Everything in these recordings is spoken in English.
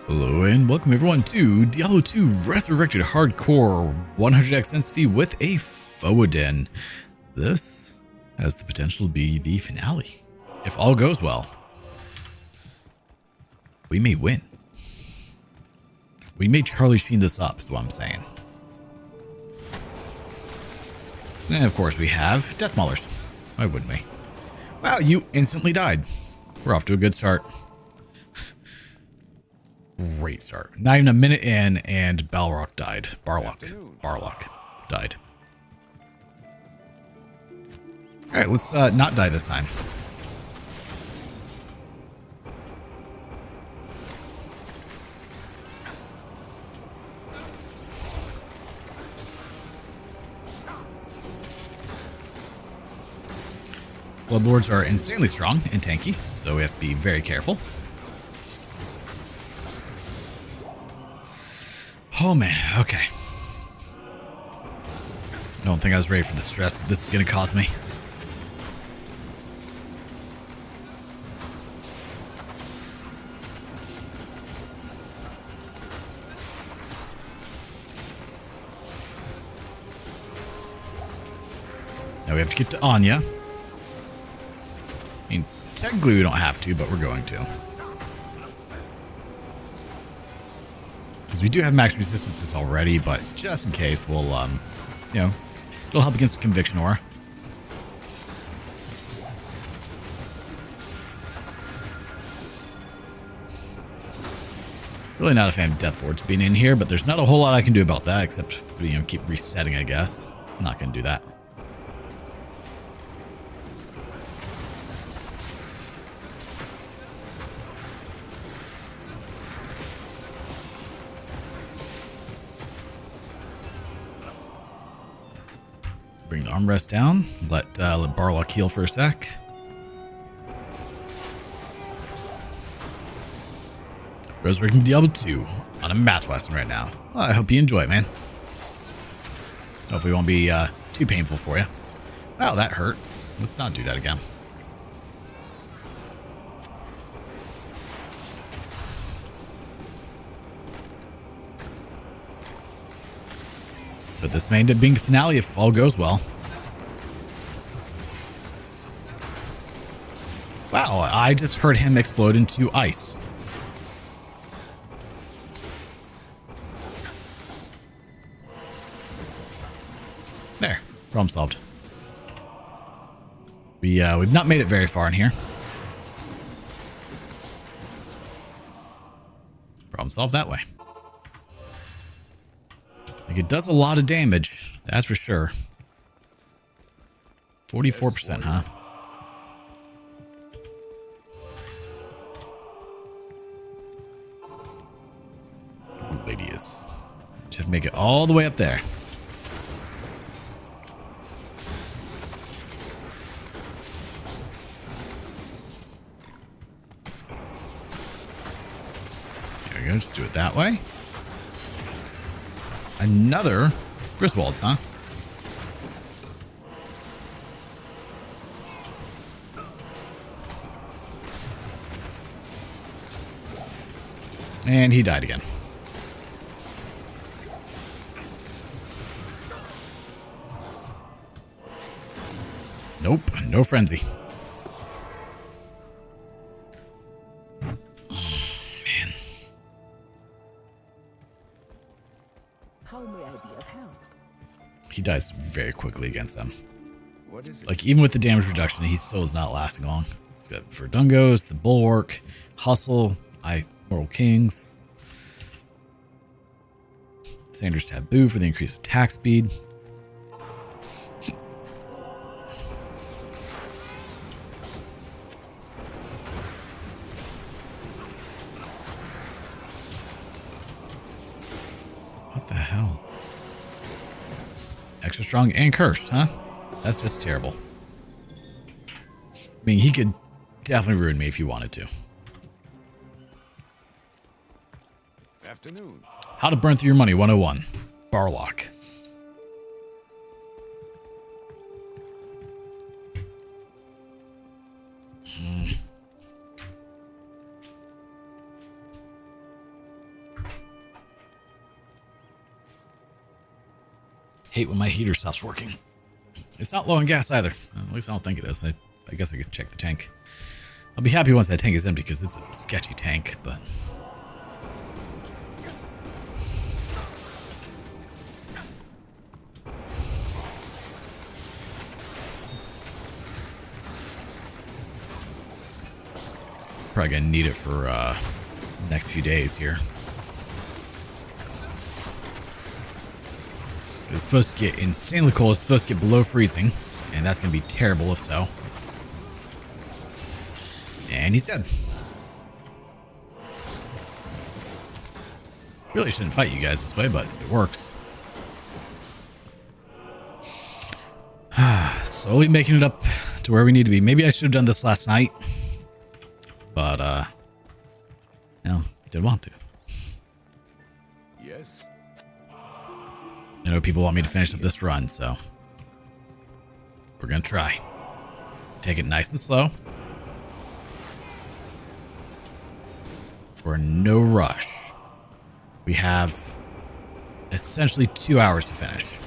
Hello and welcome everyone to Diablo 2 Resurrected Hardcore 100x density with a Fohadin. This has the potential to be the finale. If all goes well, we may win. We may Charlie Sheen this up is what I'm saying. And of course we have Death Maulers. Why wouldn't we? Wow, you instantly died. We're off to a good start. Great start. Not even a minute in, and Balrock died. Barlock died. Alright, let's not die this time. Bloodlords are insanely strong and tanky, so we have to be very careful. Oh man, okay. I don't think I was ready for the stress that this is going to cause me. Now we have to get to Anya. I mean, technically we don't have to, but we're going to. Because we do have max resistances already, but just in case, we'll, you know, it'll help against Conviction Aura. Really not a fan of Death Lords being in here, but there's not a whole lot I can do about that, except, you know, keep resetting, I guess. I'm not going to do that. Bring the armrest down. Let Barlock heal for a sec. Resurrecting Diablo 2 on a math lesson right now. Well, I hope you enjoy it, man. Hopefully it won't be too painful for you. Wow, that hurt. Let's not do that again. But this may end up being the finale if all goes well. Wow, I just heard him explode into ice. There, problem solved. We've not made it very far in here. Problem solved that way. Like, it does a lot of damage, that's for sure. 44%, huh? Lady is. Should make it all the way up there. There we go, just do it that way. Another Griswolds, huh? And he died again. Nope, no frenzy. He dies very quickly against them. Like, even with the damage reduction, he still is not lasting long. It's got Verdungos, the Bulwark, Hustle, Immortal Kings. Sanders Taboo for the increased attack speed. What the hell? Extra strong and cursed, huh? That's just terrible. I mean, he could definitely ruin me if he wanted to. Afternoon. How to burn through your money 101. Barlock. Hate when my heater stops working. It's not low on gas either. At least I don't think it is. I guess I could check the tank. I'll be happy once that tank is empty because it's a sketchy tank, but... Probably gonna need it for the next few days here. It's supposed to get insanely cold. It's supposed to get below freezing, and that's gonna be terrible if so. And he's dead. Really shouldn't fight you guys this way, but it works. Slowly making it up to where we need to be. Maybe I should have done this last night. But, no, didn't want to. Yes. I know people want me to finish up this run, so we're gonna try. Take it nice and slow. We're in no rush. We have essentially 2 hours to finish.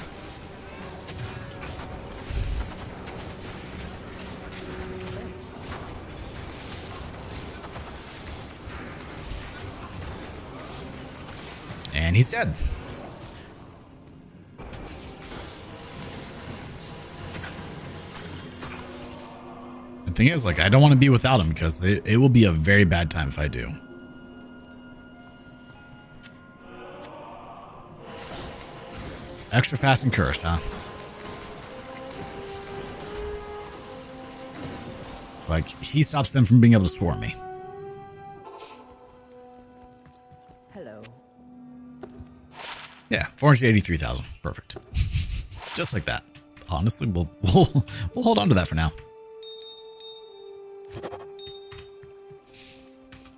And he's dead. The thing is, like, I don't want to be without him because it will be a very bad time if I do. Extra fast and cursed, huh? Like, he stops them from being able to swarm me. Hello. Yeah, 483,000. Perfect. Just like that. Honestly, we'll hold on to that for now.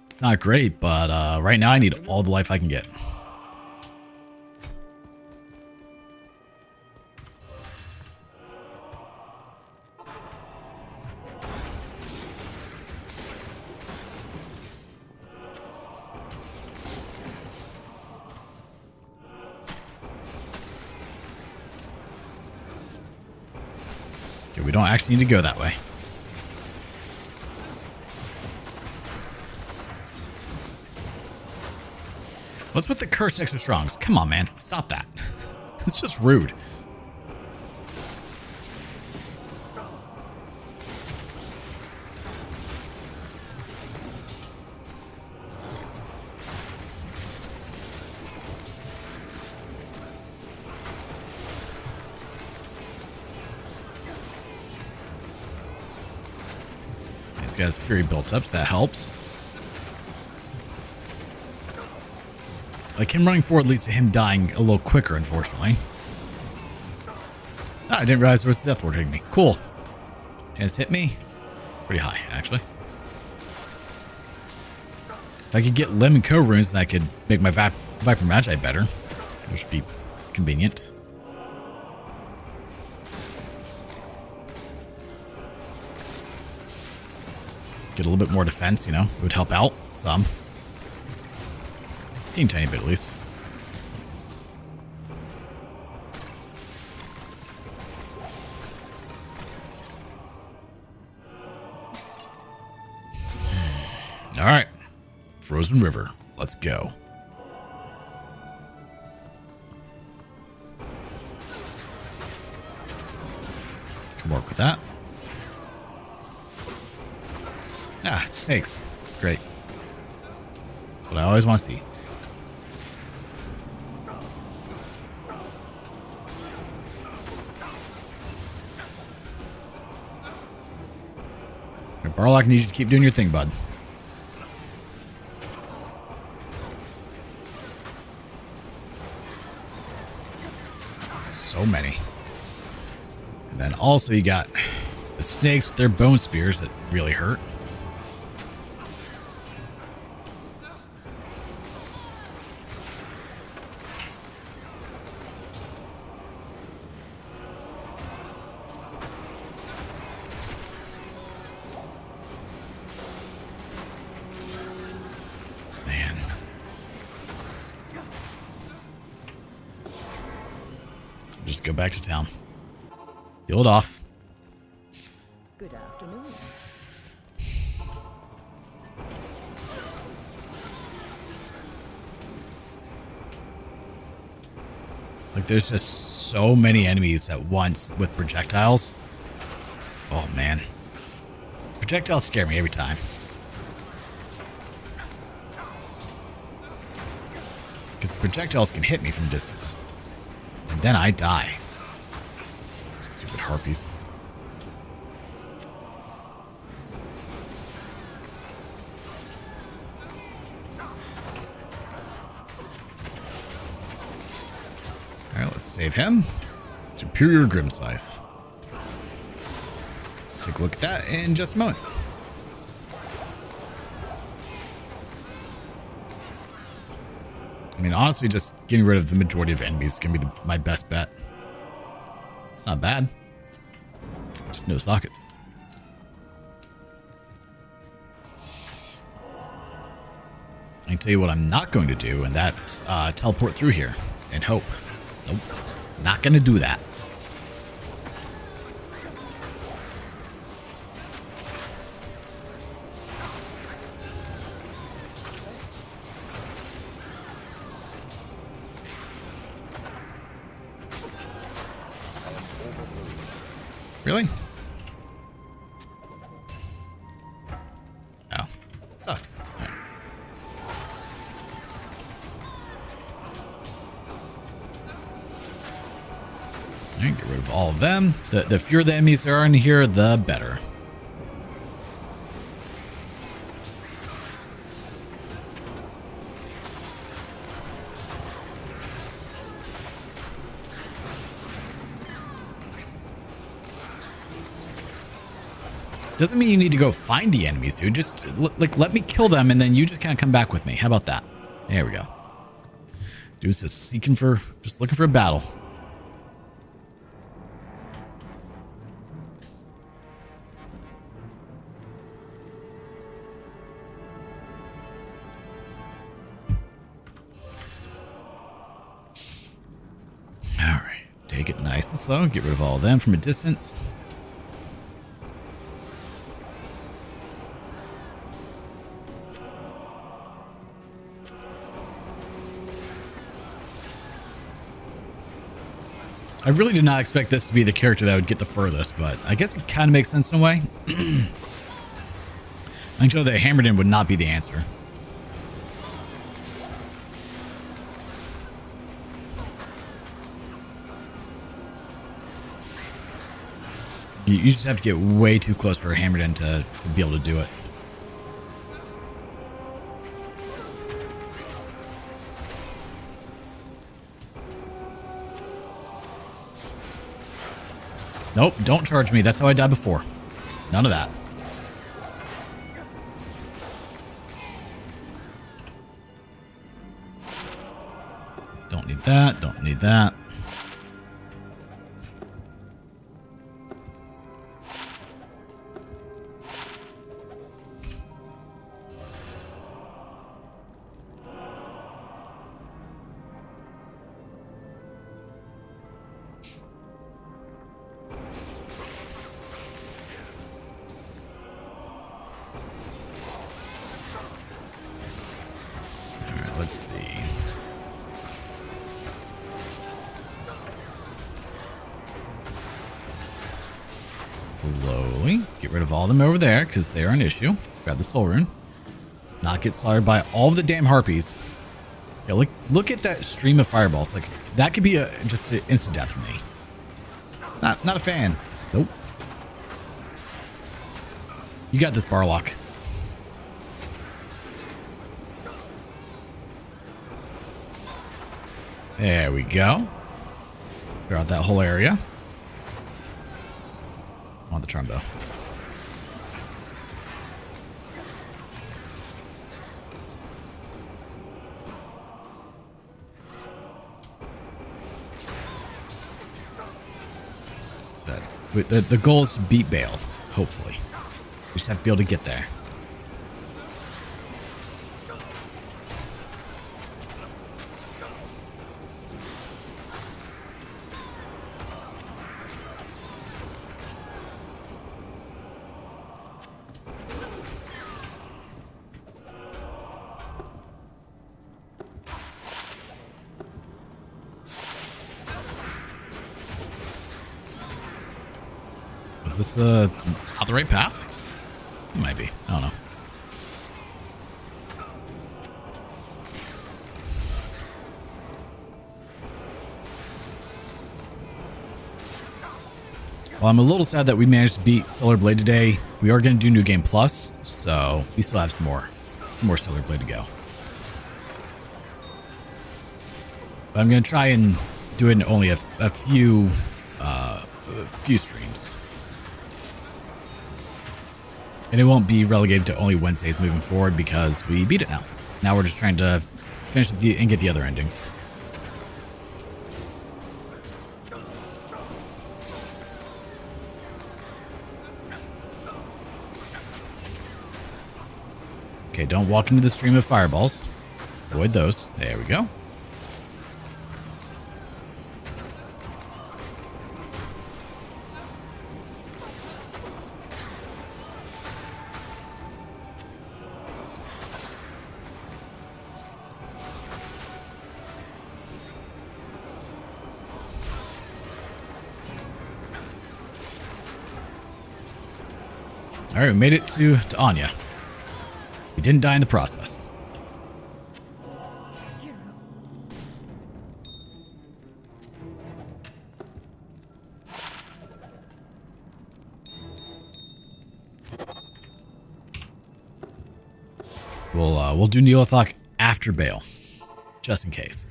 It's not great, but right now I need all the life I can get. Okay, we don't actually need to go that way. What's with the cursed extra strongs? Come on, man. Stop that. It's just rude. This guy's fury built up, so that helps. Like, him running forward leads to him dying a little quicker, unfortunately. Ah, I didn't realize there was a Death Lord hitting me. Cool. Chance hit me. Pretty high, actually. If I could get Lemon Cove runes, then I could make my Viper Magi better. Which would be convenient. Get a little bit more defense, you know. It would help out some. Teeny tiny bit at least. All right, Frozen River, let's go. Can work with that. Ah, snakes, great. That's what I always want to see. Barlock needs you to keep doing your thing, bud. So many. And then also you got the snakes with their bone spears that really hurt. just go back to town. Heal it off. Good afternoon. Like, there's just so many enemies at once with projectiles. Oh, man. Projectiles scare me every time. Because projectiles can hit me from a distance. And then I die. Stupid harpies. Alright, let's save him. Superior Grimscythe. Take a look at that in just a moment. I mean, honestly, just getting rid of the majority of enemies is going to be my best bet. It's not bad. Just no sockets. I can tell you what I'm not going to do, and that's teleport through here and hope. Nope. Not going to do that. Really? Oh. Sucks. All right. Alright, get rid of all of them. The fewer the enemies there are in here, the better. Doesn't mean you need to go find the enemies, dude. Just like let me kill them, and then you just kind of come back with me. How about that? There we go. Dude's just looking for a battle. All right, take it nice and slow. Get rid of all of them from a distance. I really did not expect this to be the character that would get the furthest, but I guess it kind of makes sense in a way. I think the hammered in would not be the answer. You just have to get way too close for a hammered in to be able to do it. Nope, don't charge me. That's how I died before. None of that. Don't need that. Don't need that. Let's see. Slowly get rid of all of them over there because they're an issue. Grab the soul rune. Not get slaughtered by all of the damn harpies. Yeah, look at that stream of fireballs. Like that could be just an instant death for me. Not a fan. Nope. You got this, Barlock. There we go. Clear out that whole area. On the Trumbo. So, the goal is to beat Bale, hopefully. We just have to be able to get there. Is this the not the right path? It might be. I don't know. Well, I'm a little sad that we managed to beat Solar Blade today. We are going to do New Game Plus, so we still have some more Solar Blade to go. But I'm going to try and do it in only a few streams. And it won't be relegated to only Wednesdays moving forward because we beat it now. Now we're just trying to finish and get the other endings. Okay, don't walk into the stream of fireballs. Avoid those. There we go. All right, we made it to Anya. We didn't die in the process. We'll do Neothok after Bale, just in case.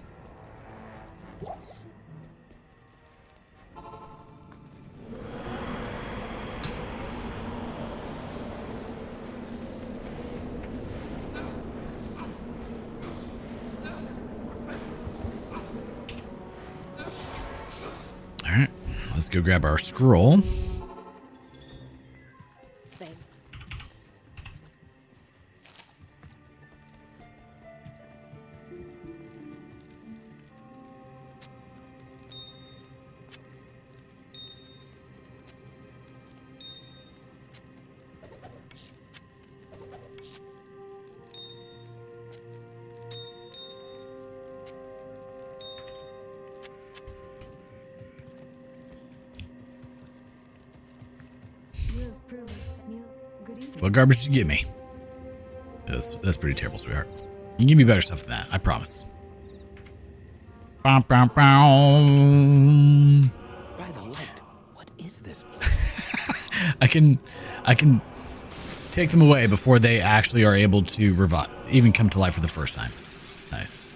Alright, let's go grab our scroll. What garbage did you give me? That's pretty terrible, sweetheart. You can give me better stuff than that, I promise. Bow, bow, bow. By the light, what is this place? I can take them away before they actually are able to revive, even come to life for the first time. Nice.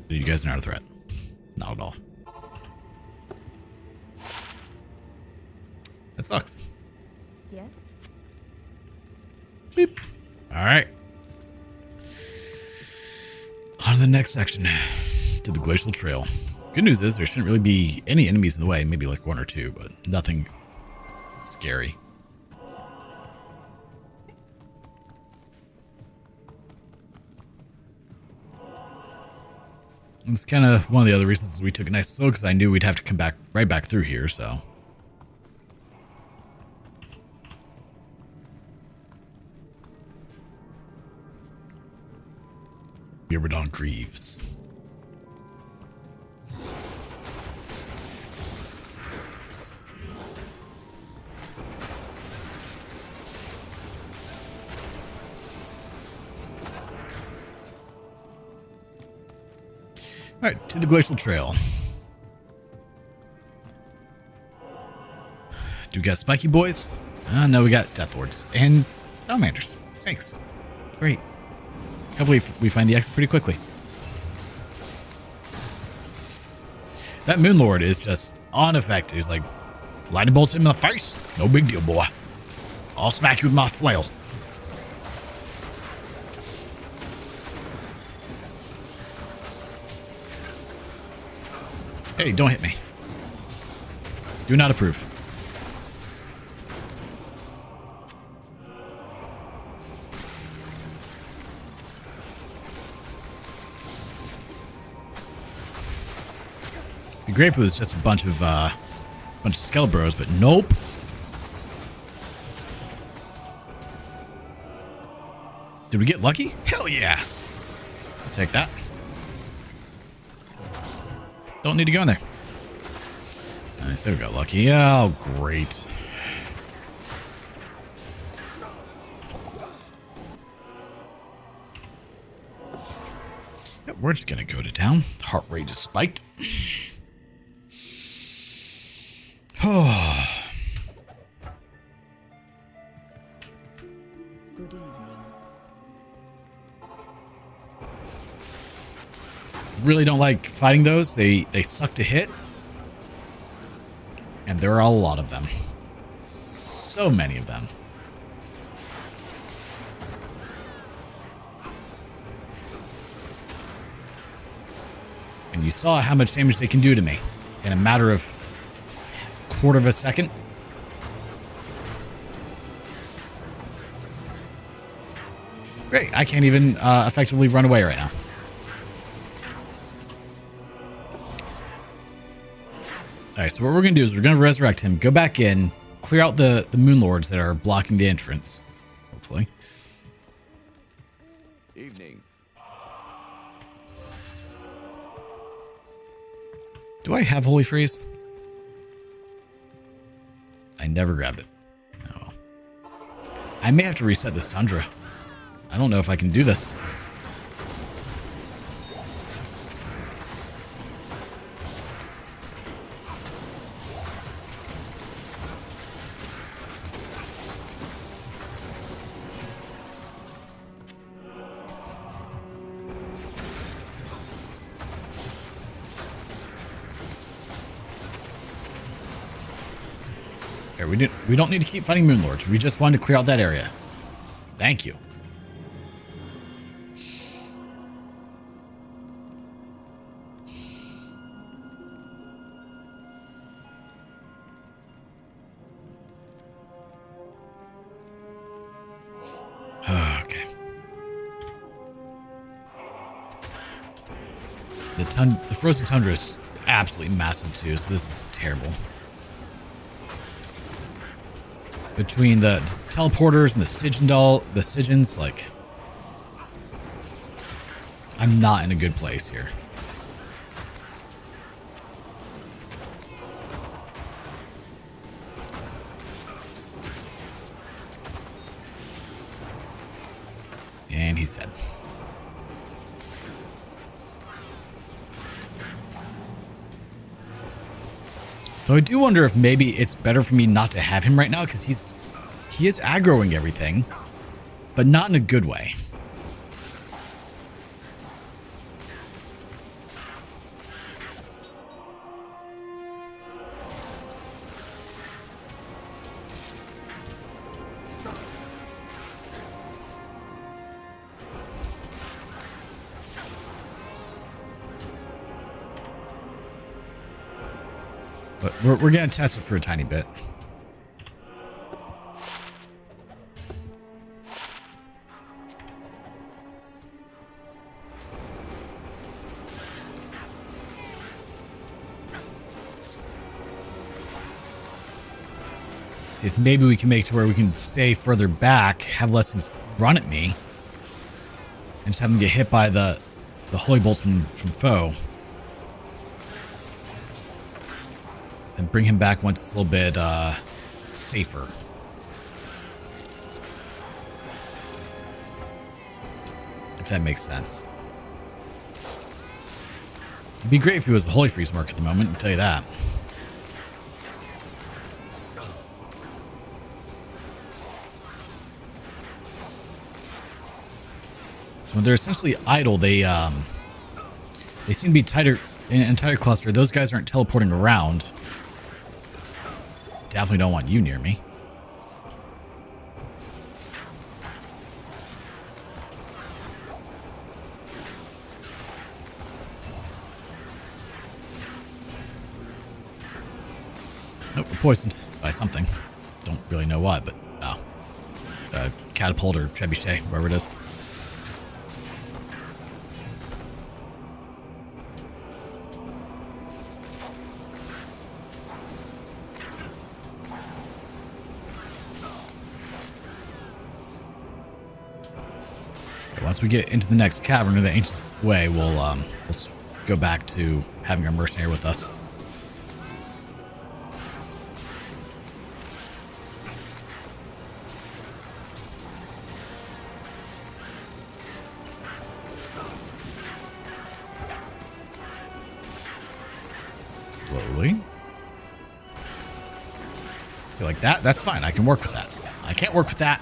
You guys are not a threat. Not at all. That sucks. Yes? Beep. Alright. On to the next section. To the Glacial Trail. Good news is there shouldn't really be any enemies in the way. Maybe like one or two, but nothing scary. And it's kind of one of the other reasons we took it nice and slow, because I knew we'd have to come back right back through here, so... Myrmidon Greaves. Alright, to the Glacial Trail. Do we got spiky boys? No, we got death lords and salamanders, snakes. Great. Hopefully we find the exit pretty quickly. That Moon Lord is just on effect. He's like, lightning bolts him in the face. No big deal, boy. I'll smack you with my flail. Hey, don't hit me. Do not approve. Be great if it was just a bunch of Skelebros, but nope. Did we get lucky? Hell yeah! I'll take that. Don't need to go in there. Nice, there we go, Lucky. Oh, great. Yeah, we're just gonna go to town. Heart rate is spiked. Oh. Good evening. Really don't like fighting those. They suck to hit. And there are a lot of them. So many of them. And you saw how much damage they can do to me in a matter of a quarter of a second. Great, I can't even effectively run away right now. Alright, so what we're going to do is we're going to resurrect him, go back in, clear out the Moon Lords that are blocking the entrance, hopefully. Evening. Do I have Holy Freeze? I never grabbed it. Oh. I may have to reset this Tundra. I don't know if I can do this. Here, we don't need to keep fighting Moon Lords. We just wanted to clear out that area. Thank you. Okay. The frozen tundra is absolutely massive too, so this is terrible. Between the teleporters and the Stygians, like, I'm not in a good place here. And he's dead. So I do wonder if maybe it's better for me not to have him right now, because he is aggroing everything, but not in a good way. But we're going to test it for a tiny bit. See if maybe we can make it to where we can stay further back, have less things run at me, and just have them get hit by the holy bolts from foe. Then bring him back once it's a little bit safer. If that makes sense. It'd be great if he was a Holy Freeze mark at the moment, I'll tell you that. So when they're essentially idle, they seem to be tighter in an entire cluster. Those guys aren't teleporting around. Definitely don't want you near me. Nope, we're poisoned by something. Don't really know what, but catapult or trebuchet, wherever it is. Once we get into the next cavern or the Ancient's Way, we'll go back to having our mercenary with us. So like that, that's fine. I can work with that. I can't work with that.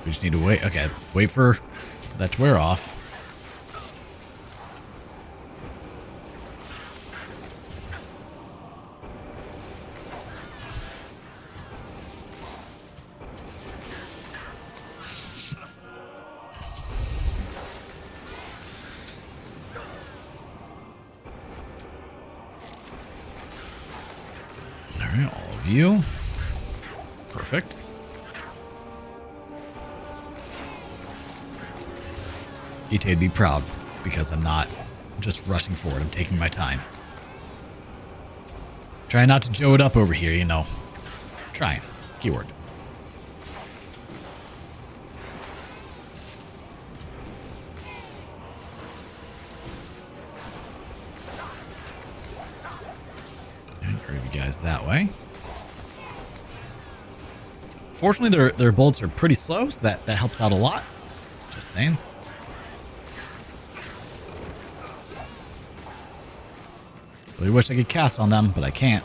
We just need to wait. Okay, wait for that to wear off. All right, all of you. Perfect. Ita'd be proud because I'm not just rushing forward. I'm taking my time. Trying not to Joe it up over here, you know. Trying. Keyword. Grab you guys that way. Fortunately, their bolts are pretty slow, so that helps out a lot. Just saying. Really wish I could cast on them, but I can't.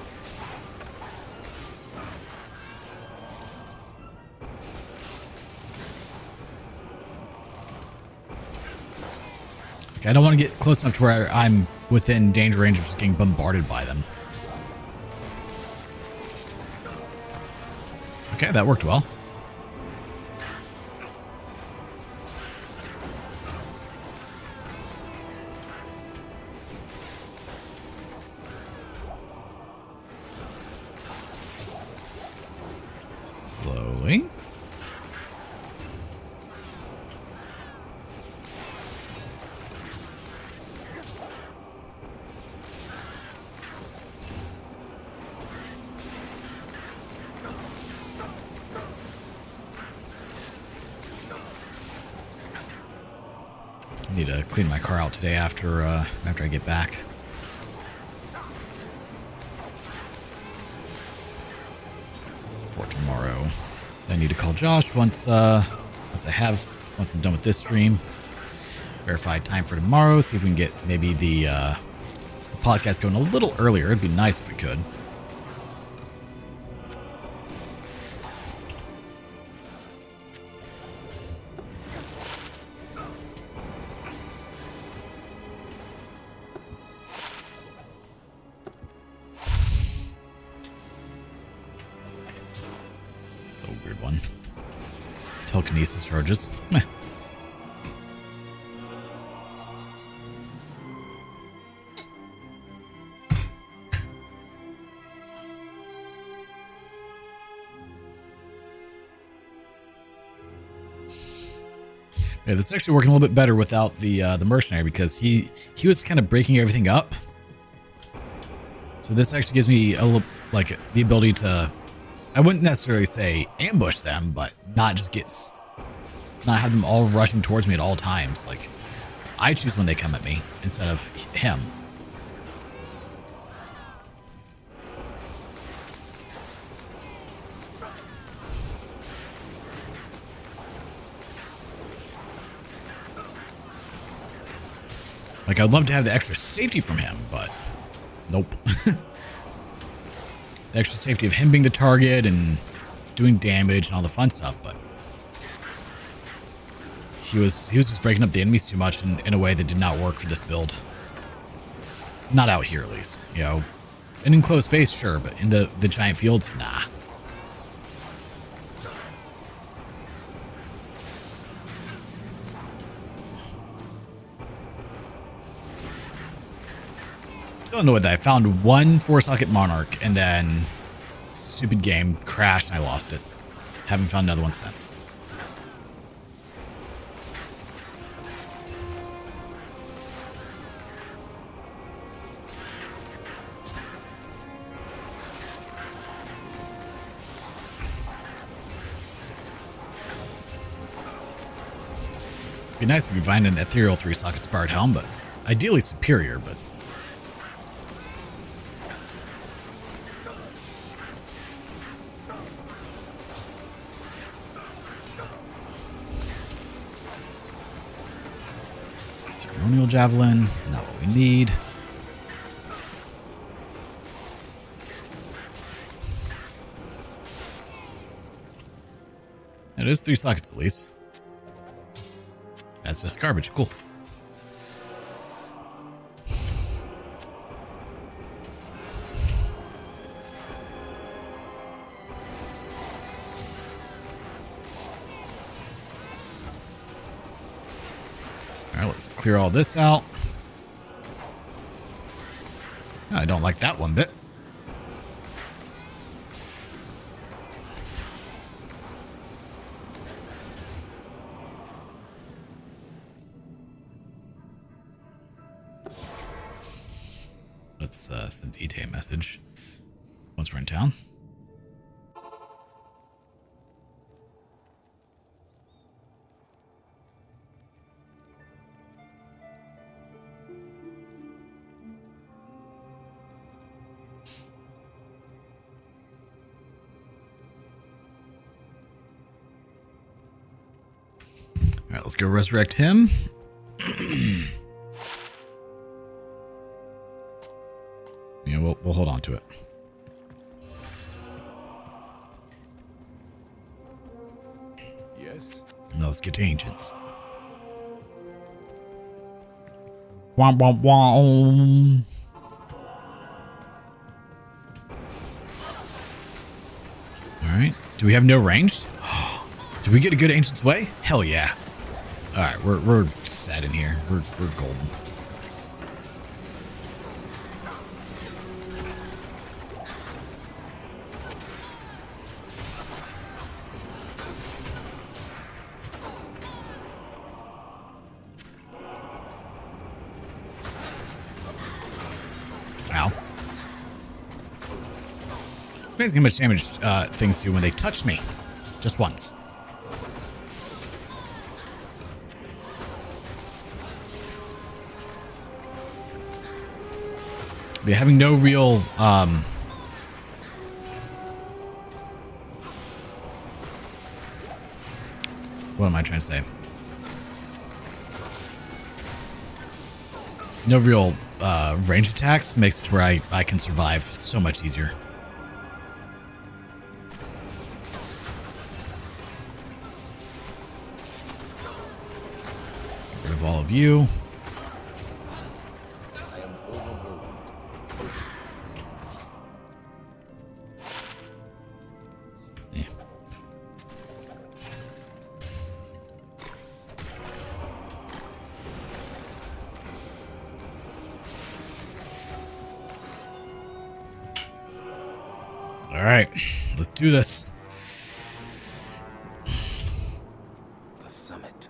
Okay, I don't want to get close enough to where I'm within danger range of just getting bombarded by them. Okay, that worked well. Slowly. Need to clean my car out today after I get back. For tomorrow. I need to call Josh once I'm done with this stream. Verify time for tomorrow. See if we can get maybe the podcast going a little earlier. It'd be nice if we could. Weird one. Telekinesis charges. Meh. Yeah, this is actually working a little bit better without the mercenary because he was kind of breaking everything up. So this actually gives me a little, like, the ability to, I wouldn't necessarily say ambush them, but not have them all rushing towards me at all times. Like, I choose when they come at me instead of him. Like, I'd love to have the extra safety from him, but nope. The extra safety of him being the target and doing damage and all the fun stuff, but he was just breaking up the enemies too much in a way that did not work for this build. Not out here, at least, you know. In enclosed space, sure, but in the giant fields, nah. So annoyed that I found one 4-socket Monarch and then stupid game crashed and I lost it. Haven't found another one since. Be nice if we find an ethereal 3-socket Sparred Helm, but ideally superior, but Ceremonial javelin, not what we need. It is 3 sockets at least. That's just garbage. Cool. Alright, let's clear all this out. I don't like that one bit. Let's send Ite a message once we're in town. All right, let's go resurrect him. Yeah, we'll hold on to it. Yes. Now let's get to ancients. Womp womp womp. All right. Do we have no ranged? Did we get a good ancient's way? Hell yeah. All right, we're set in here. We're golden. Ow. It's amazing how much damage things do when they touch me. Just once. But having no real what am I trying to say? No real range attacks makes it where I can survive so much easier. Get rid of all of you. Yeah. All right, let's do this. The summit.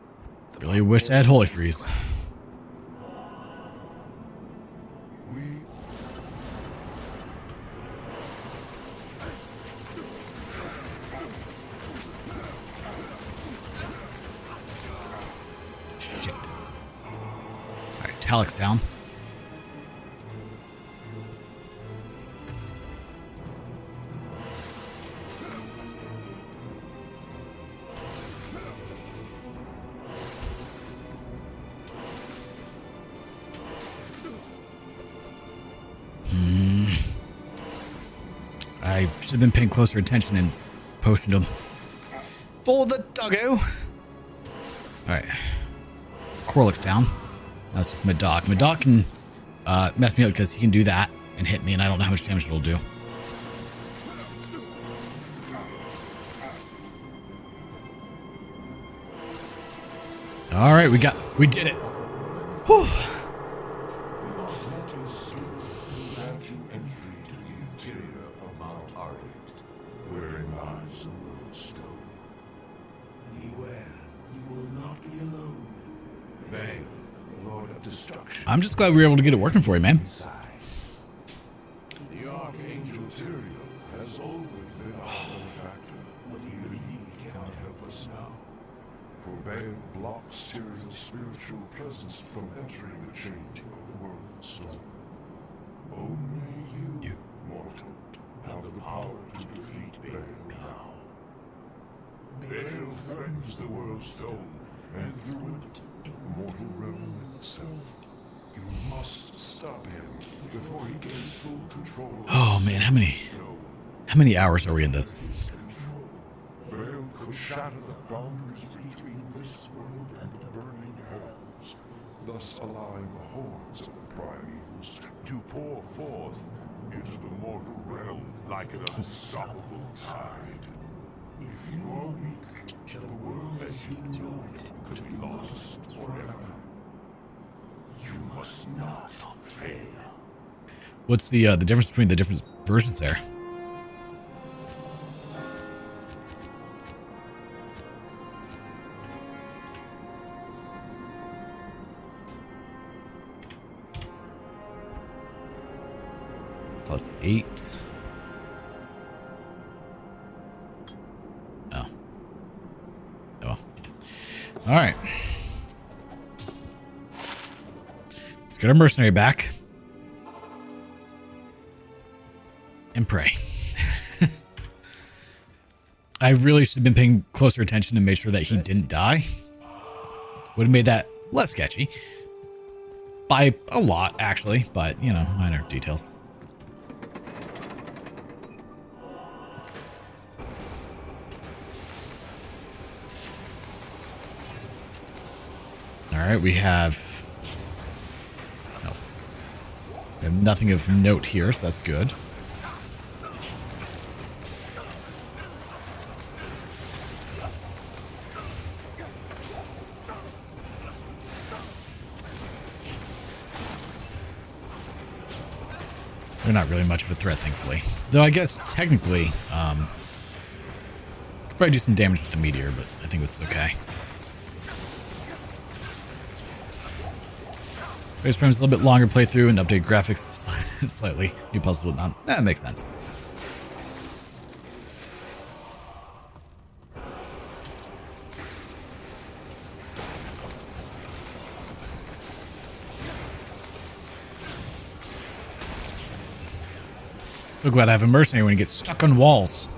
Really wish I had Holy Freeze. Shit. All right, Talik's down. I should have been paying closer attention and potioned him. For the doggo! Alright. Corlic's down. That's just Madoc. Madoc can mess me up because he can do that and hit me, and I don't know how much damage it'll do. Alright, we did it. Whew. I'm just glad we were able to get it working for you, man. The Archangel Tyrael has always been our benefactor, but even he cannot help us now. For Baal blocks Tyrael's spiritual presence from entering the chamber of the World Stone. Only you, mortal, have the power to defeat Baal now. Baal threatens the World Stone, and through it, the mortal realm himself. You must stop him before he gains full control. Oh man, how many hours are we in this? His control. Bale could shatter the boundaries between this world and the burning hells, thus allowing the hordes of the primevals to pour forth into the mortal realm like an unstoppable tide. If you are weak, the world as you know it could be lost forever. You must not fail. What's the difference between the different versions there? +8. Oh. Oh. All right. Let's get our mercenary back. And pray. I really should have been paying closer attention to make sure that he didn't die. Would have made that less sketchy. By a lot, actually. But, you know, minor details. Alright, we have nothing of note here, so that's good. They're not really much of a threat, thankfully. Though I guess technically, could probably do some damage with the meteor, but I think it's okay. Raise frames a little bit longer playthrough and update graphics slightly. New puzzles will not. That makes sense. So glad I have a mercenary when he gets stuck on walls.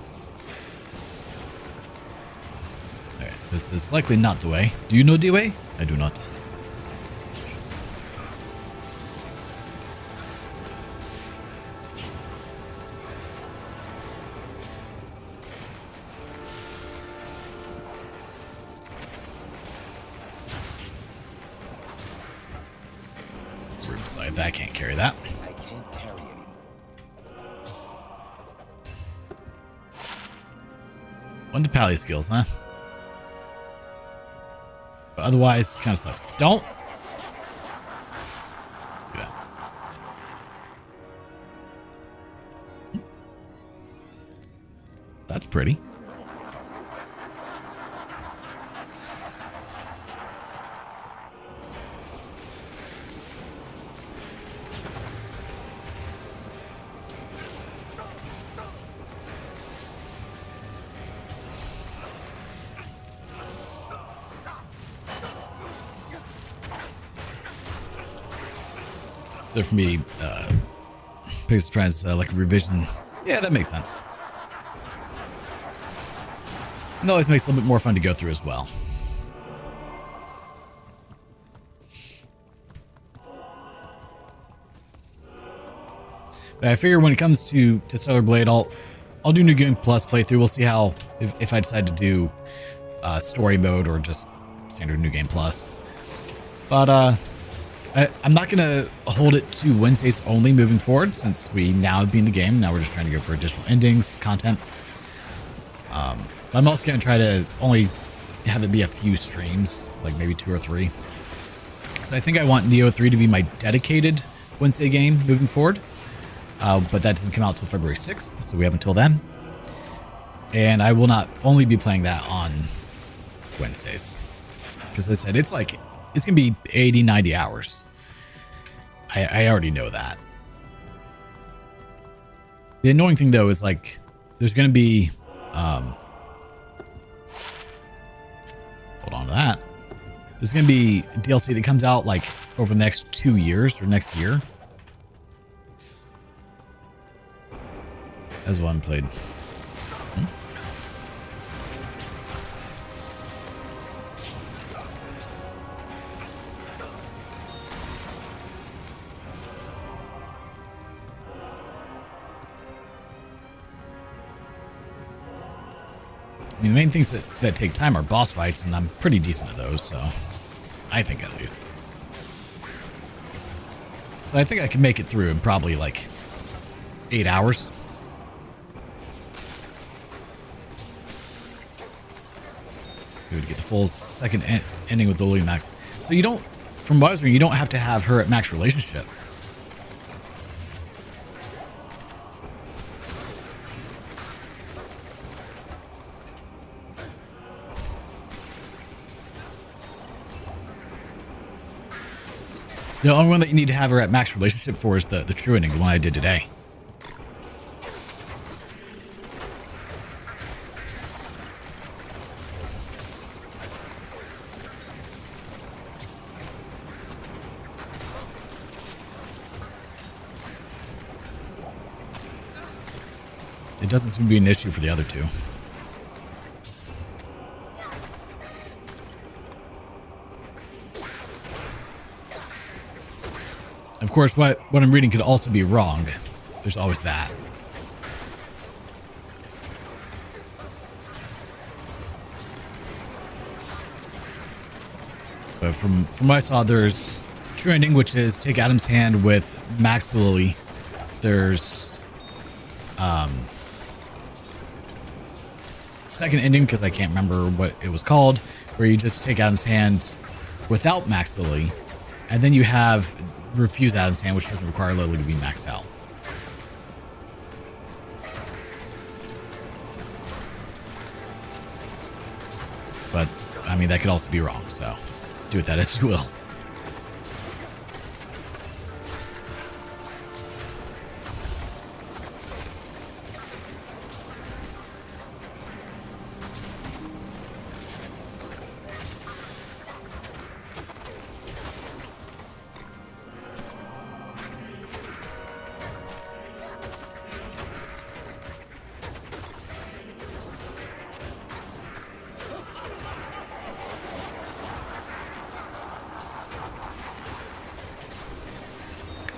Okay, this is likely not the way. Do you know the way? I do not. Side, that can't carry that. I can't carry anymore. One to pally skills, huh? But otherwise, kind of sucks. Don't. Do that. That's pretty. So for me, Pig Surprise, like a revision. Yeah, that makes sense. It always makes it a little bit more fun to go through as well. But I figure when it comes to Stellar Blade, I'll do New Game Plus playthrough. We'll see how if I decide to do story mode or just standard New Game Plus. But I'm not going to hold it to Wednesdays only moving forward, since we now have been the game. Now we're just trying to go for additional endings, content. I'm also going to try to only have it be a few streams, like maybe 2 or 3. So I think I want Neo 3 to be my dedicated Wednesday game moving forward. But that doesn't come out till February 6th, so we have until then. And I will not only be playing that on Wednesdays. Because as I said, it's going to be 80, 90 hours. I already know that. The annoying thing, though, is like, there's going to be, hold on to that. There's going to be DLC that comes out, like, over the next 2 years or next year. As one played. I mean, the main things that take time are boss fights, and I'm pretty decent at those, so I think at least. So I think I can make it through in probably like 8 hours. To get the full second ending with Lily max. So you don't, from what I was reading, you don't have to have her at max relationship. The only one that you need to have her at max relationship for is the true ending, the one I did today. It doesn't seem to be an issue for the other two. Of course, what I'm reading could also be wrong. There's always that. But from what I saw, there's true ending, which is take Adam's hand with Max Lily. There's second ending, because I can't remember what it was called, where you just take Adam's hand without Max Lily, and then you have refuse Adam's hand, which doesn't require Lily to be maxed out. But I mean, that could also be wrong, so do with that as you will.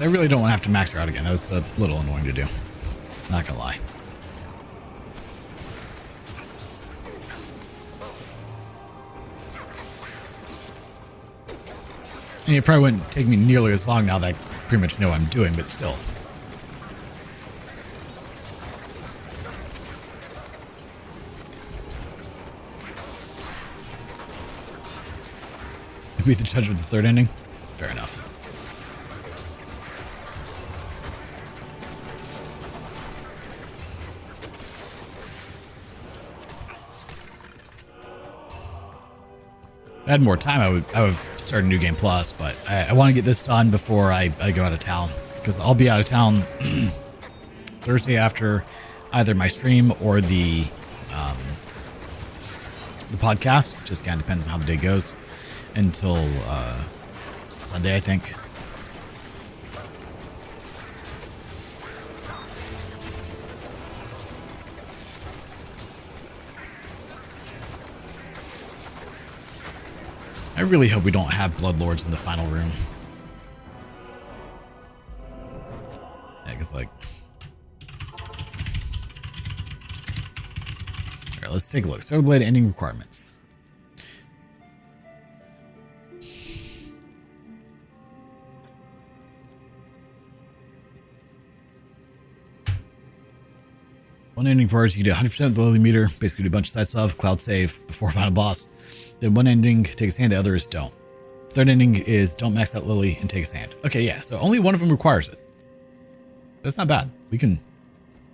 I really don't want to have to max her out again. That was a little annoying to do. Not gonna lie. And it probably wouldn't take me nearly as long now that I pretty much know what I'm doing, but still. Be the judge of the third ending? Fair enough. If I had more time, I would start a new game plus, but I want to get this done before I go out of town, because I'll be out of town Thursday after either my stream or the podcast. Just kind of depends on how the day goes, until Sunday, I think. I really hope we don't have Bloodlords in the final room. Yeah, cause like... Alright, let's take a look. Swordblade ending requirements. One ending requires you can do 100% ability meter, basically do a bunch of side stuff, cloud save before final boss. Then one ending, take his hand, the other is don't. Third ending is don't max out Lily and take his hand. Okay, yeah, so only one of them requires it. That's not bad. We can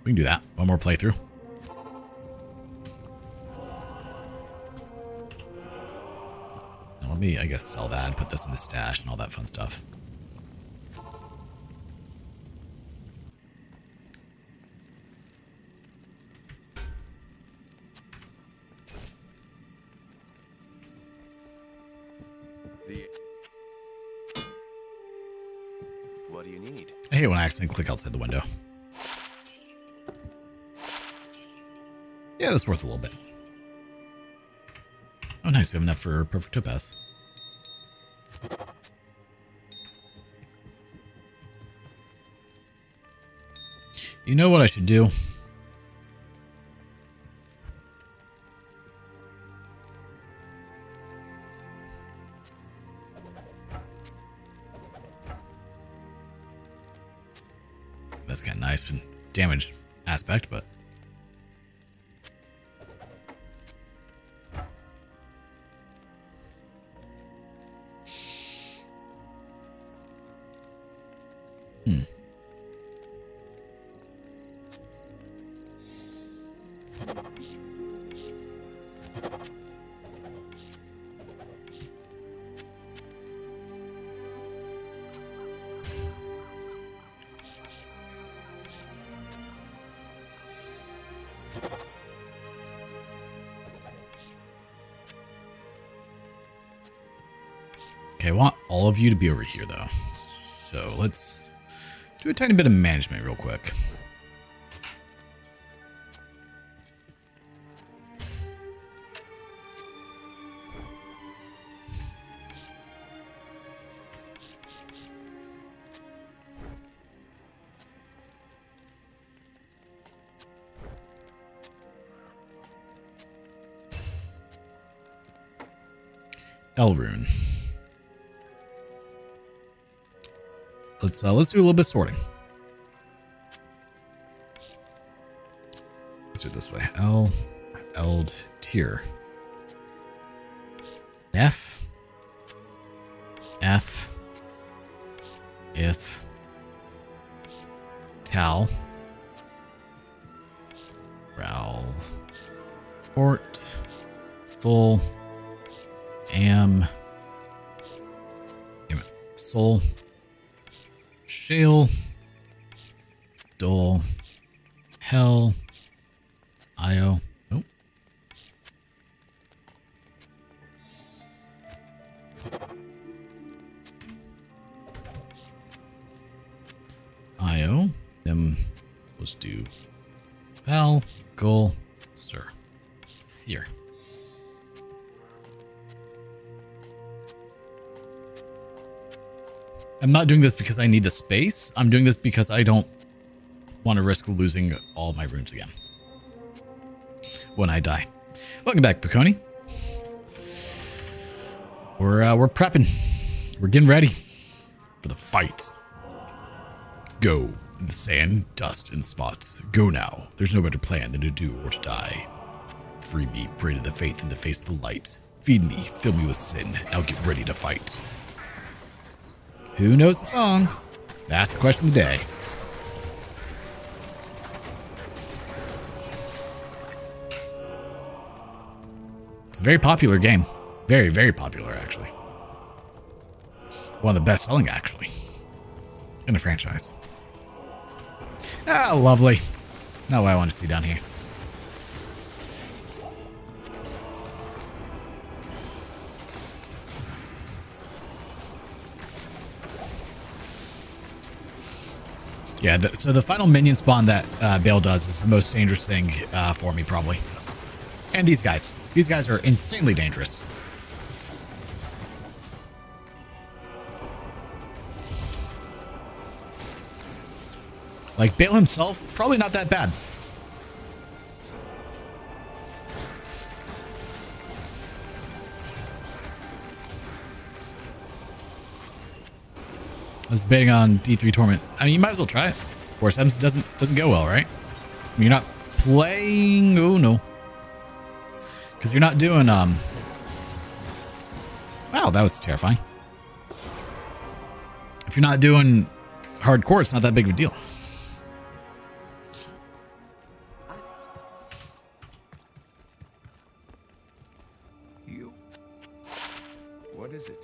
do that. One more playthrough. Now let me, I guess, sell that and put this in the stash and all that fun stuff. What do you need? I hate when I accidentally click outside the window. Yeah, that's worth a little bit. Oh, nice. We have enough for perfect topaz. You know what I should do? That's kind of nice from damage aspect, but okay, I want all of you to be over here, though. So let's do a tiny bit of management real quick. Elrune. Let's do a little bit of sorting. Let's do it this way. Eld, tier. F, Ith, Tal, Ral, Port, Full, Am, Soul, Shale, Dole, Hell, Io. Nope. Io. Then let's do Val, Gul, Sir. Seer. I'm not doing this because I need the space. I'm doing this because I don't want to risk losing all my runes again when I die. Welcome back, Piconi. We're prepping. We're getting ready for the fight. Go in the sand, dust, and spots. Go now. There's no better plan than to do or to die. Free me, pray to the faith in the face of the light. Feed me, fill me with sin. Now get ready to fight. Who knows the song? That's the question of the day. It's a very popular game. Very, very popular, actually. One of the best selling, actually, in the franchise. Ah, lovely. Not what I want to see down here. Yeah, so the final minion spawn that Bale does is the most dangerous thing for me, probably. And these guys. These guys are insanely dangerous. Like, Bale himself, probably not that bad. I was betting on D3 Torment. I mean, you might as well try it. 4/7 doesn't go well, right? I mean, you're not playing. Oh no, because you're not doing. Wow, that was terrifying. If you're not doing hardcore, it's not that big of a deal. You. What is it?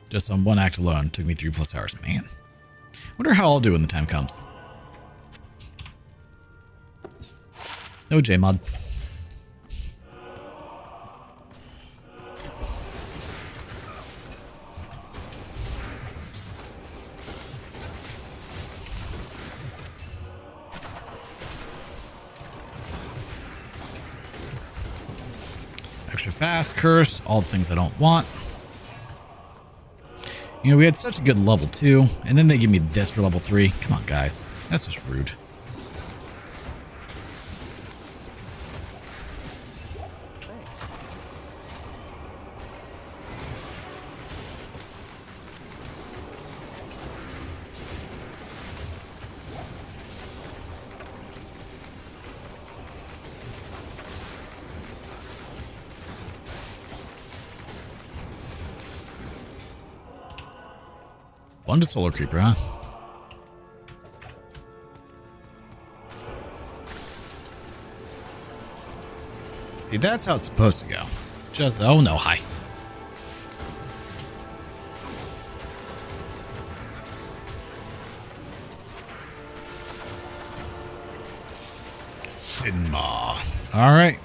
Just on one act alone, took me 3+ hours. Man, wonder how I'll do when the time comes. No JMod. Extra fast, curse, all the things I don't want. You know, we had such a good level 2, and then they give me this for level 3. Come on, guys. That's just rude. One to Solar Creeper, huh? See, that's how it's supposed to go. Just, oh no, hi. Sinma. All right.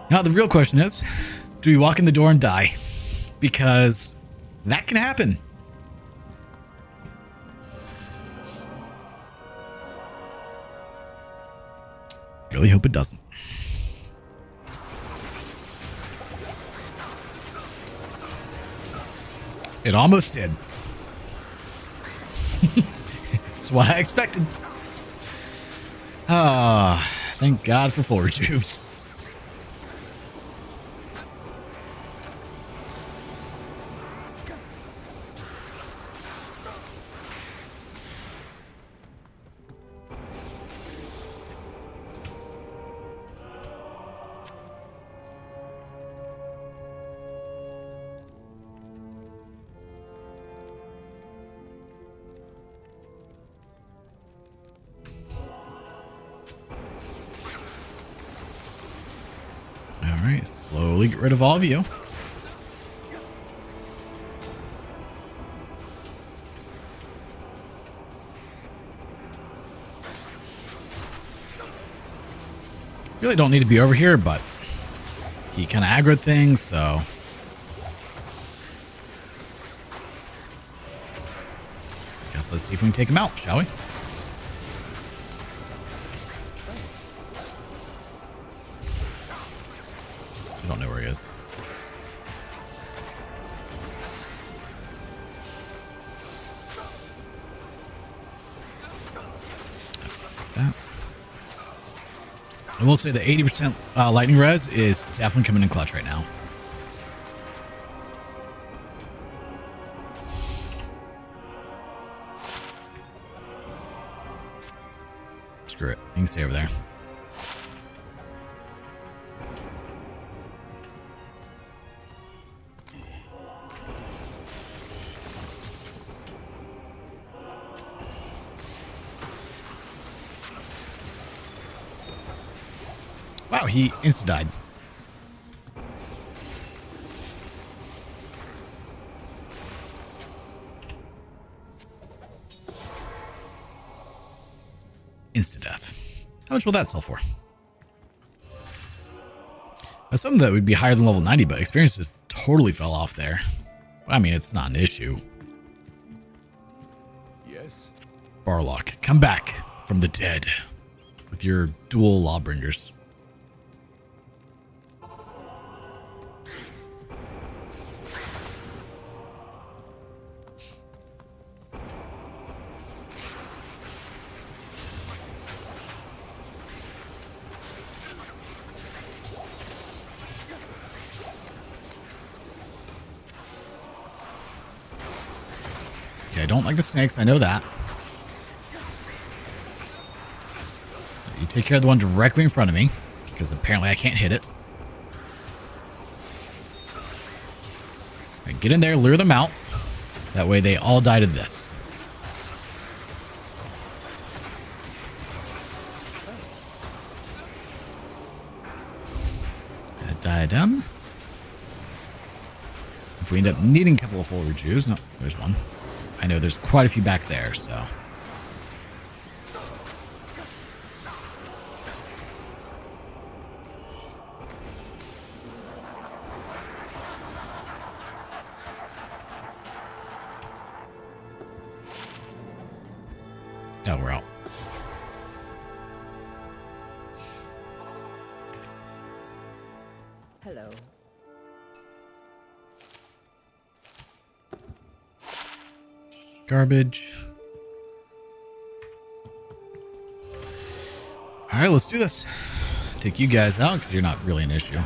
Now the real question is, do we walk in the door and die? Because that can happen. Really hope it doesn't. It almost did. That's what I expected. Ah, thank God for full rejuves. Alright, slowly get rid of all of you. Really don't need to be over here, but he kind of aggroed things, so... Guess let's see if we can take him out, shall we? I don't know where he is. That. I will say the 80% lightning res is definitely coming in clutch right now. Screw it. You can stay over there. Wow, he insta-died. Insta-death. How much will that sell for? Now, some of that would be higher than level 90, but experience just totally fell off there. I mean, it's not an issue. Yes? Barlock, come back from the dead with your dual lawbringers. Okay, I don't like the snakes, I know that. You take care of the one directly in front of me, because apparently I can't hit it. Right, get in there, lure them out. That way they all die to this. That diadem. If we end up needing a couple of full rejuves, no, there's one. I know there's quite a few back there, so. Oh, we're out. Hello. Garbage. All right, let's do this. Take you guys out because you're not really an issue.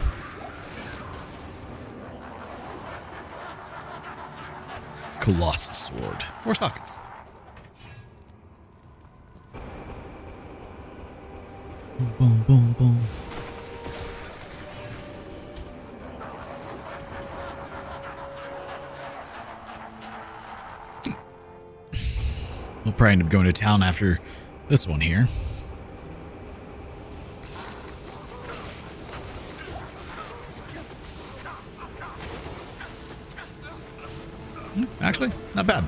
Colossus Sword. 4 sockets. Boom, boom, boom, boom. We'll probably end up going to town after this one here. Actually, not bad.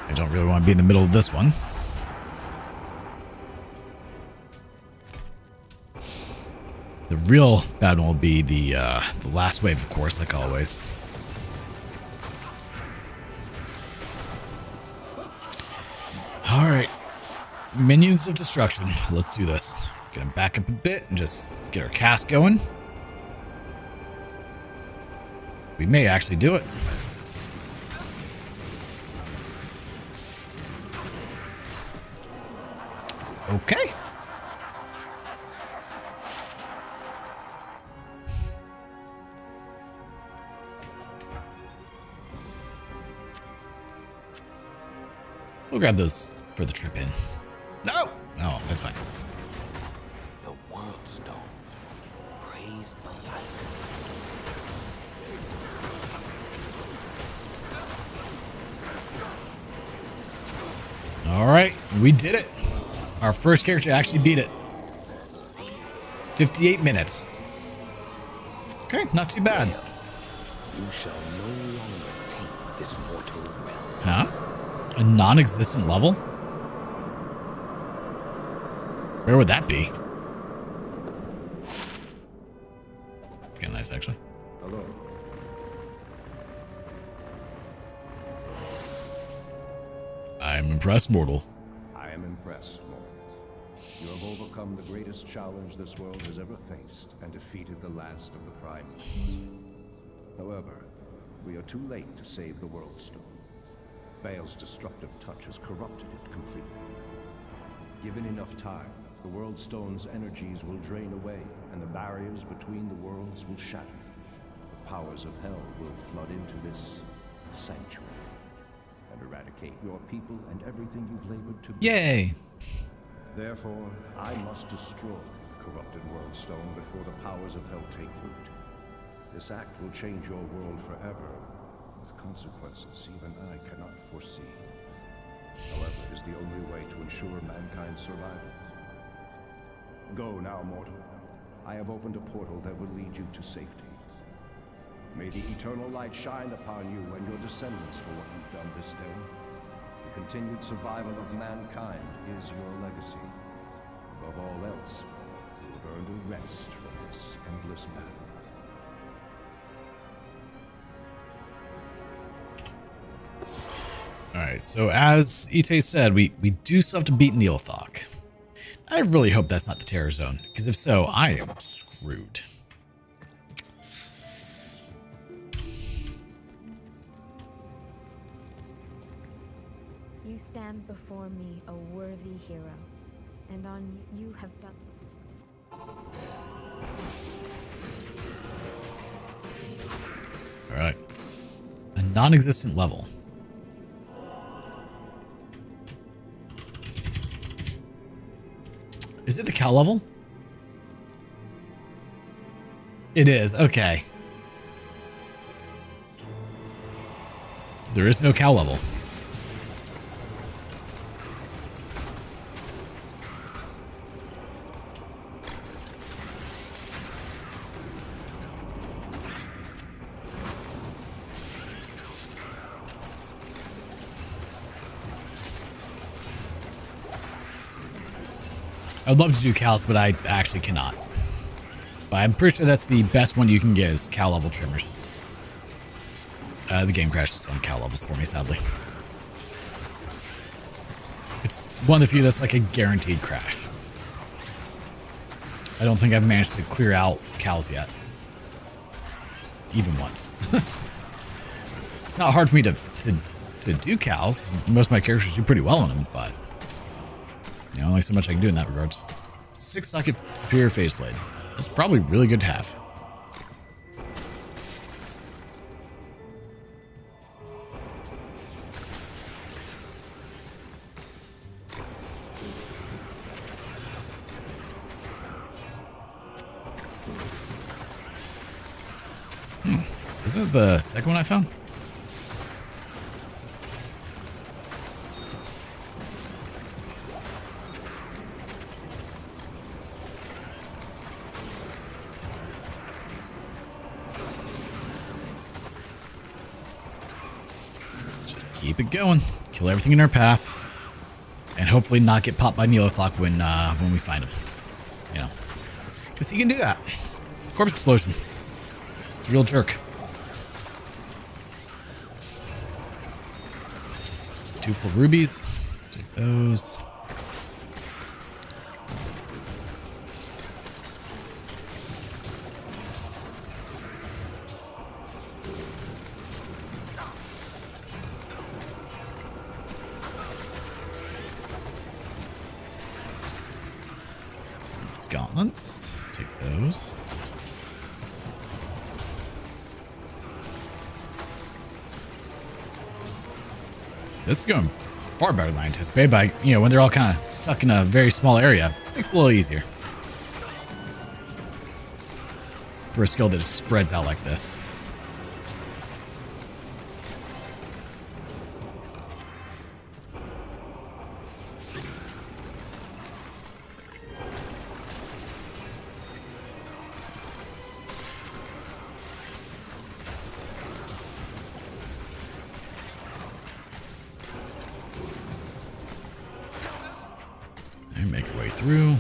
I don't really want to be in the middle of this one. The real bad one will be the last wave, of course, like always. All right, minions of destruction. Let's do this. Gonna back up a bit and just get our cast going. We may actually do it. Okay. We'll grab those for the trip in. No! Oh, that's fine. The world stone. Praise the light. All right, we did it. Our first character actually beat it. 58 minutes. Okay, not too bad. You shall no longer taint this mortal realm. Huh? A non-existent level? Where would that be? Okay, nice actually. Hello. I'm impressed, mortal. I am impressed, Mortal. You have overcome the greatest challenge this world has ever faced and defeated the last of the primals. However, we are too late to save the World Stone. Baal's destructive touch has corrupted it completely. Given enough time, the World Stone's energies will drain away, and the barriers between the worlds will shatter. The powers of hell will flood into this sanctuary and eradicate your people and everything you've labored to build. Yay! Therefore, I must destroy the corrupted World Stone before the powers of hell take root. This act will change your world forever, with consequences even I cannot foresee. However, it is the only way to ensure mankind's survival. Go now, mortal. I have opened a portal that will lead you to safety. May the eternal light shine upon you and your descendants for what you've done this day. The continued survival of mankind is your legacy. Above all else, you have earned a rest from this endless battle. Alright, so as Ite said, we do still have to beat Neilthok. I really hope that's not the Terror Zone, because if so, I am screwed. You stand before me a worthy hero, and on you have done... Alright. A non-existent level. Is it the cow level? It is, okay. There is no cow level. I'd love to do cows, but I actually cannot. But I'm pretty sure that's the best one you can get is cow level trimmers. The game crashes on cow levels for me, sadly. It's one of the few that's like a guaranteed crash. I don't think I've managed to clear out cows yet. even once. It's not hard for me to do cows. Most of my characters do pretty well on them, but you know, only so much I can do in that regards. 6-socket superior faceblade. That's probably really good to have. Isn't it the second one I found? Let's just keep it going. Kill everything in our path. And hopefully not get popped by Neolithlock when we find him. You know. Because he can do that. Corpse explosion. It's a real jerk. 2 full rubies. Take those. Some gauntlets. Take those. This is going far better than I anticipated, but, you know, when they're all kind of stuck in a very small area, it makes it a little easier. For a skill that just spreads out like this. Make our way through.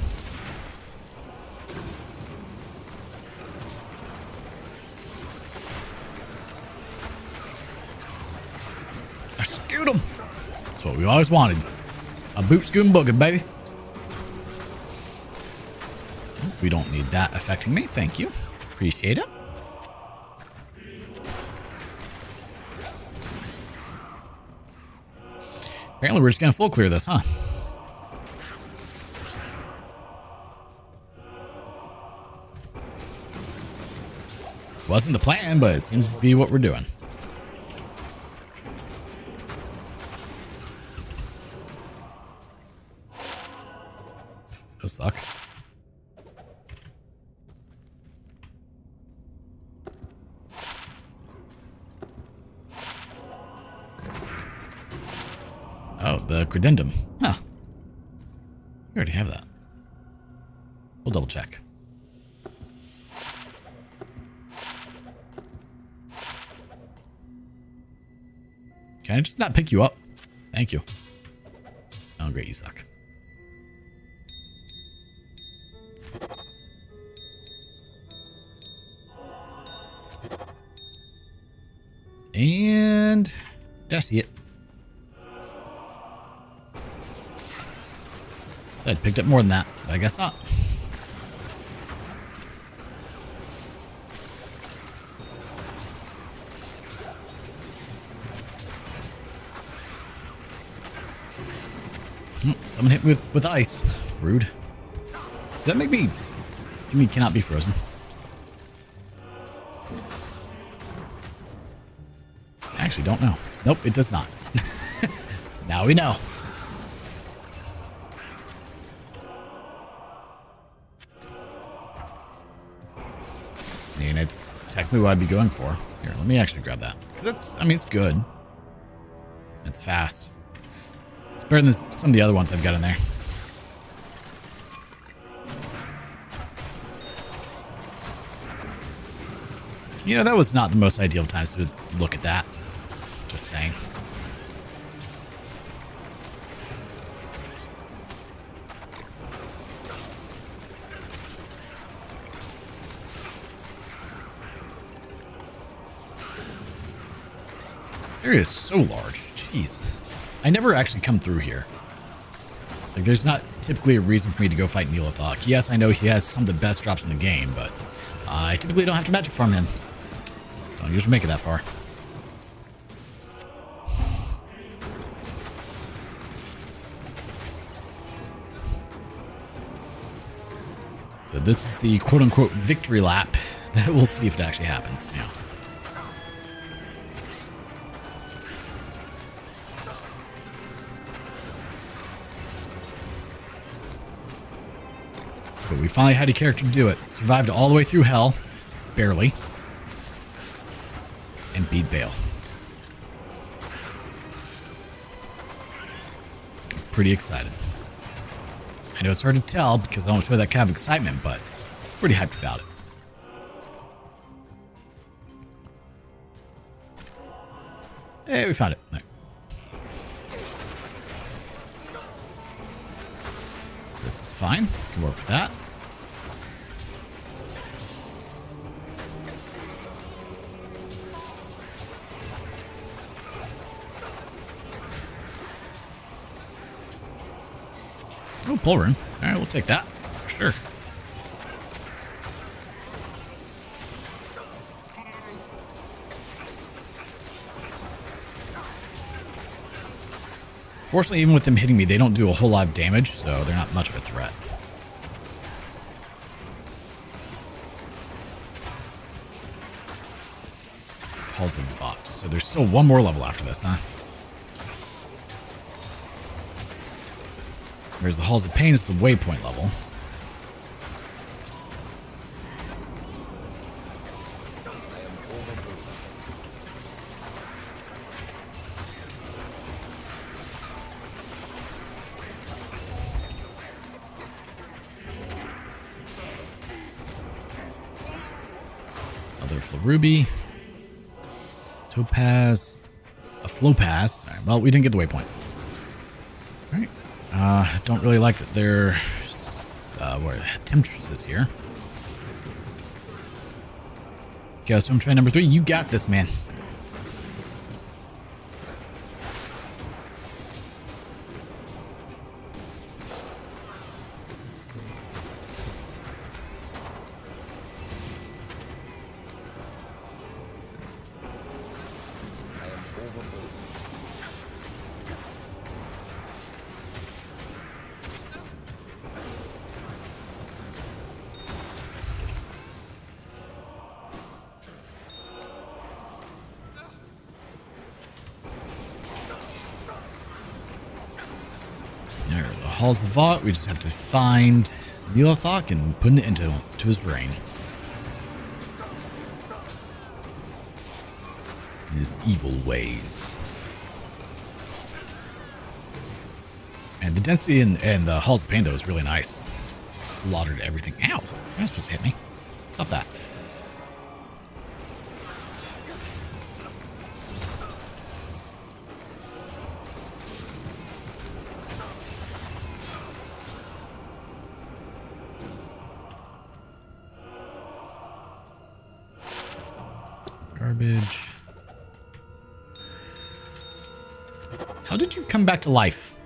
I scoot him. That's what we always wanted. A boot scooting booger, baby. We don't need that affecting me. Thank you. Appreciate it. Apparently we're just gonna full clear this, huh? Wasn't the plan, but it seems to be what we're doing. Those suck. Oh, the credendum. Huh. We already have that. We'll double check. Can I just not pick you up? Thank you. Oh, great, you suck. And that's it. I'd picked up more than that, but I guess not. Someone hit me with ice. Rude. Does that make me... Give me cannot be frozen. I actually don't know. Nope, it does not. Now we know. I mean, it's technically what I'd be going for. Here, let me actually grab that. Because that's... I mean, it's good. It's fast. It's better than some of the other ones I've got in there. You know, that was not the most ideal times to look at that. Just saying. This area is so large. Jeez. I never actually come through here. Like, there's not typically a reason for me to go fight Neolithlock. Yes, I know he has some of the best drops in the game, but I typically don't have to magic farm him. Don't usually make it that far. So this is the quote-unquote victory lap. We'll see if it actually happens. Yeah. But we finally had a character do it. Survived all the way through hell. Barely. And beat Bale. Pretty excited. I know it's hard to tell because I don't show that kind of excitement, but pretty hyped about it. Hey, we found it. There. This is fine. Can work with that. Oh, pull rune. All right, we'll take that. For sure. Fortunately, even with them hitting me, they don't do a whole lot of damage, so they're not much of a threat. Halls of Vought. So there's still one more level after this, huh? Whereas the Halls of Pain is the waypoint level. Another Ruby, Topaz, a Flopaz. All right, well, we didn't get the waypoint. All right. Don't really like that there's Temptresses here. Okay, so I'm trying number 3. You got this, man. Halls of Vought, we just have to find Neolothok and put it into his reign. His evil ways. And the density and the Halls of Pain, though, is really nice. Just slaughtered everything. Ow! You're not supposed to hit me. Stop that. Garbage. How did you come back to life?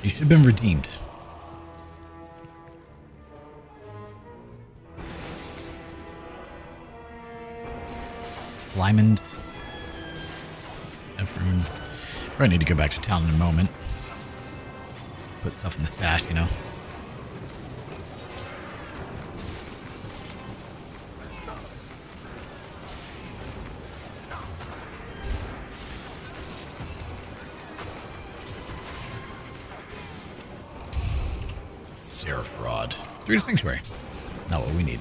You should have been redeemed. Flymond. Ephraim. Probably need to go back to town in a moment. Put stuff in the stash, you know. Seraph Rod. 3 to Sanctuary. Not what we need.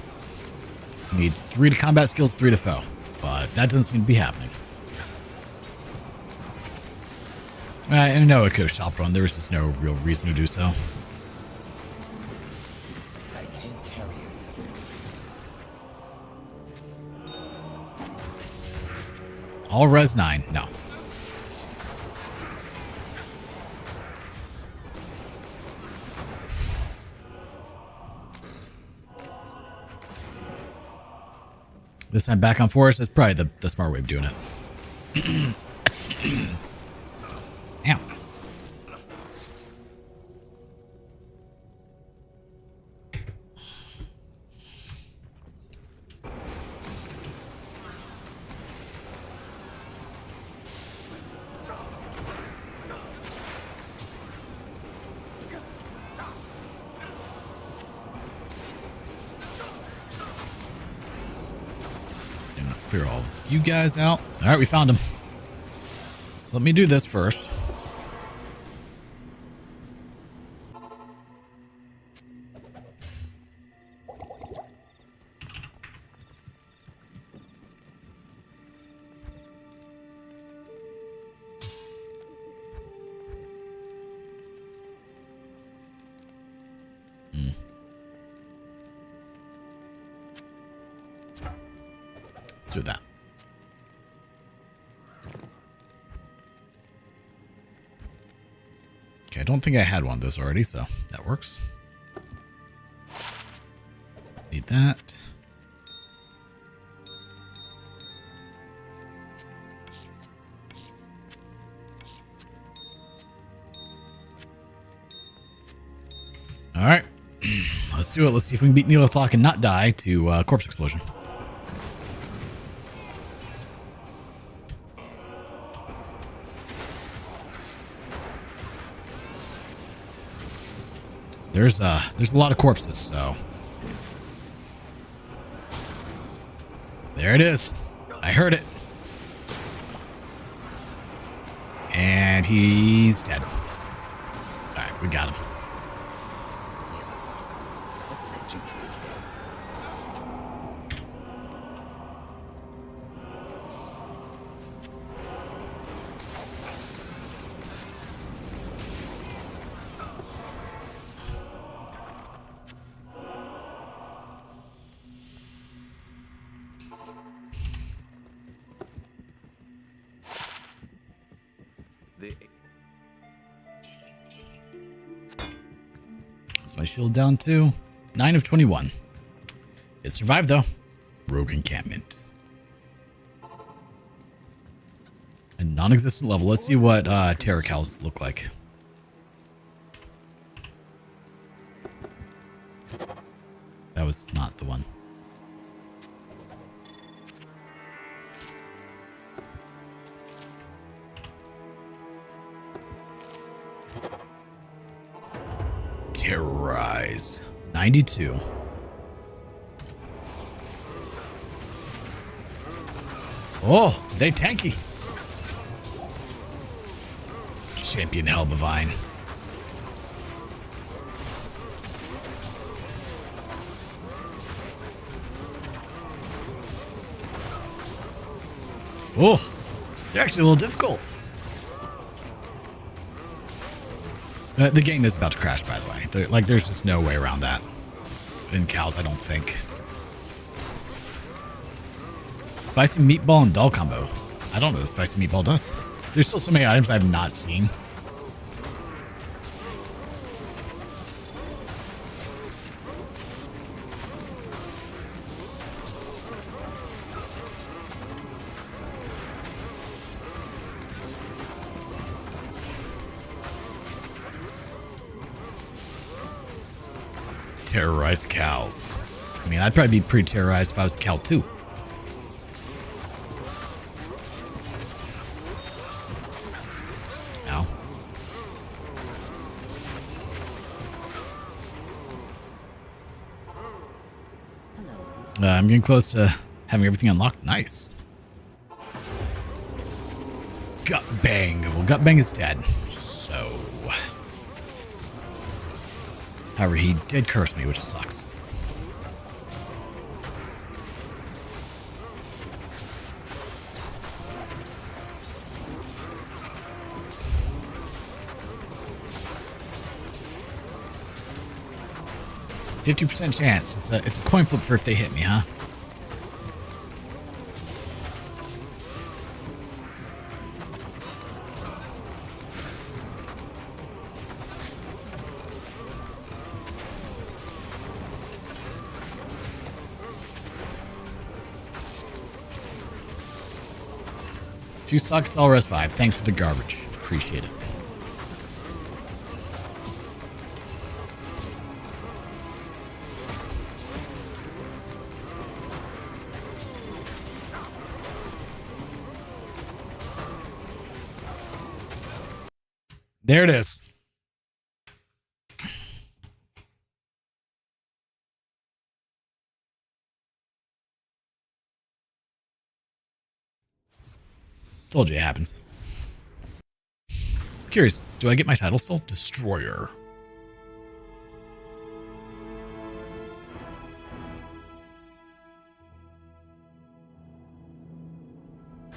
We need 3 to combat skills, 3 to foe. But that doesn't seem to be happening. I know it could have shop run. There was just no real reason to do so. I can't carry it. All res 9. No. This time back on forest, that's probably the smart way of doing it. Ow. Let's clear all of you guys out. All right, we found him. So let me do this first. Let's do that. Okay, I don't think I had one of those already, so that works. Need that. All right, let's do it. Let's see if we can beat Neolithlock and not die to corpse explosion. There's a lot of corpses, so there it is. I heard it, and he's dead. All right, we got him. What led you to this world? Is my shield down too? 9 of 21. It survived though. Rogue encampment. A non-existent level. Let's see what Terror Cows look like. That was not the one. Terrorize. 92. Oh, they tanky. Champion Hellbovine. Oh, they're actually a little difficult. The game is about to crash, by the way. There's just no way around that. In cows, I don't think. Spicy meatball and doll combo. I don't know what the spicy meatball does. There's still so many items I have not seen. Terrorized cows. I mean, I'd probably be pretty terrorized if I was a cow too. Ow. I'm getting close to having everything unlocked. Nice. Gut Bang. Well, Gut Bang is dead. So... However, he did curse me, which sucks. %50 chance. It's a coin flip for if they hit me, huh? Two sockets, all res 5. Thanks for the garbage. Appreciate it. There it is. Told you it happens. Curious, do I get my title still? Destroyer.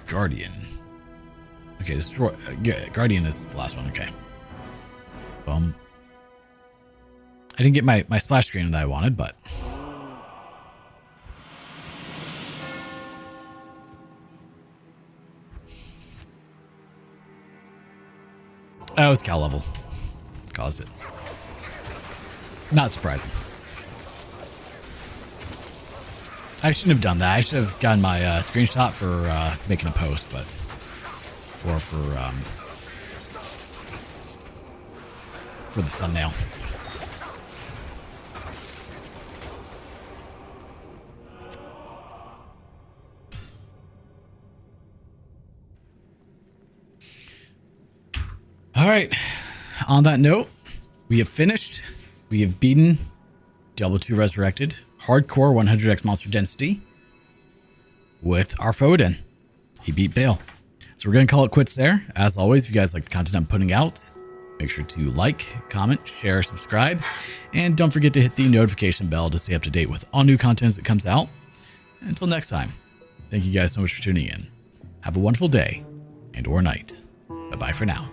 Guardian. Okay, destroy. Yeah, Guardian is the last one. Okay. I didn't get my splash screen that I wanted, but. Oh, it's cow level. Caused it. Not surprising. I shouldn't have done that. I should have gotten my screenshot for making a post, but for the thumbnail. All right. On that note, we have finished. We have beaten Diablo 2 Resurrected, hardcore 100x monster density with our Fohadin. He beat Bale. So we're going to call it quits there. As always, if you guys like the content I'm putting out, make sure to like, comment, share, subscribe, and don't forget to hit the notification bell to stay up to date with all new content as it comes out. Until next time, thank you guys so much for tuning in. Have a wonderful day and or night. Bye-bye for now.